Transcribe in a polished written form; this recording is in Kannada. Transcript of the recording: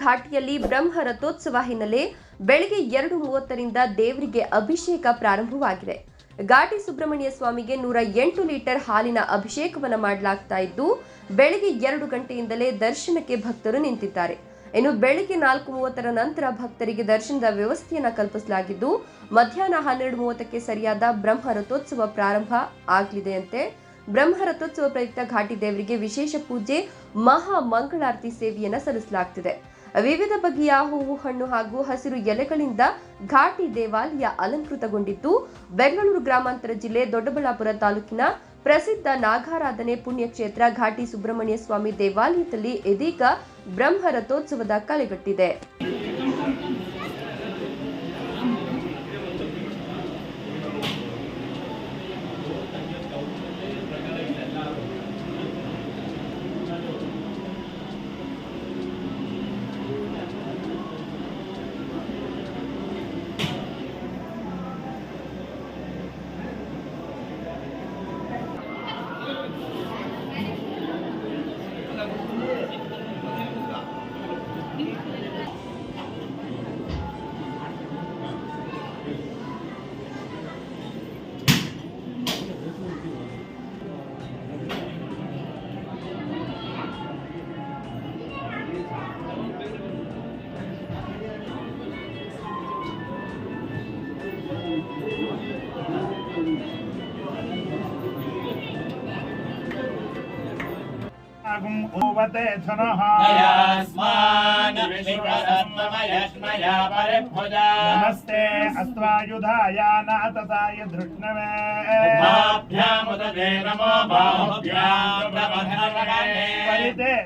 ಘಾಟಿಯಲ್ಲಿ ಬ್ರಹ್ಮ ರಥೋತ್ಸವ ಹಿನ್ನೆಲೆ ಬೆಳಗ್ಗೆ 2:30ರಿಂದ ದೇವರಿಗೆ ಅಭಿಷೇಕ ಪ್ರಾರಂಭವಾಗಿದೆ. ಘಾಟಿ ಸುಬ್ರಹ್ಮಣ್ಯ ಸ್ವಾಮಿಗೆ 108 ಲೀಟರ್ ಹಾಲಿನ ಅಭಿಷೇಕವನ್ನು ಮಾಡಲಾಗ್ತಾ ಇದ್ದು, ಬೆಳಗ್ಗೆ 2 ಗಂಟೆಯಿಂದಲೇ ದರ್ಶನಕ್ಕೆ ಭಕ್ತರು ನಿಂತಿದ್ದಾರೆ. ಇನ್ನು ಬೆಳಗ್ಗೆ 4:30ರ ನಂತರ ಭಕ್ತರಿಗೆ ದರ್ಶನದ ವ್ಯವಸ್ಥೆಯನ್ನು ಕಲ್ಪಿಸಲಾಗಿದ್ದು, ಮಧ್ಯಾಹ್ನ 12:30ಕ್ಕೆ ಸರಿಯಾದ ಬ್ರಹ್ಮ ರಥೋತ್ಸವ ಪ್ರಾರಂಭ ಆಗಲಿದೆಯಂತೆ. ಬ್ರಹ್ಮ ರಥೋತ್ಸವ ಪ್ರಯುಕ್ತ ಘಾಟಿ ದೇವರಿಗೆ ವಿಶೇಷ ಪೂಜೆ, ಮಹಾ ಮಂಗಳಾರತಿ ಸೇವೆಯನ್ನು ಸಲ್ಲಿಸಲಾಗುತ್ತಿದೆ. ವಿವಿಧ ಬಗೆಯ ಹೂವು, ಹಣ್ಣು ಹಾಗೂ ಹಸಿರು ಎಲೆಗಳಿಂದ ಘಾಟಿ ದೇವಾಲಯ ಅಲಂಕೃತಗೊಂಡಿದ್ದು, ಬೆಂಗಳೂರು ಗ್ರಾಮಾಂತರ ಜಿಲ್ಲೆ ದೊಡ್ಡಬಳ್ಳಾಪುರ ತಾಲೂಕಿನ ಪ್ರಸಿದ್ಧ ನಾಗಾರಾಧನೆ ಪುಣ್ಯಕ್ಷೇತ್ರ ಘಾಟಿ ಸುಬ್ರಹ್ಮಣ್ಯ ಸ್ವಾಮಿ ದೇವಾಲಯದಲ್ಲಿ ಇದೀಗ ಬ್ರಹ್ಮ ರಥೋತ್ಸವದ ಕಳೆಗಟ್ಟಿದೆ. ओवते धनः नमस्ते अस्त्वायुधाय नातताय धृष्णवे नमो बाहुभ्यां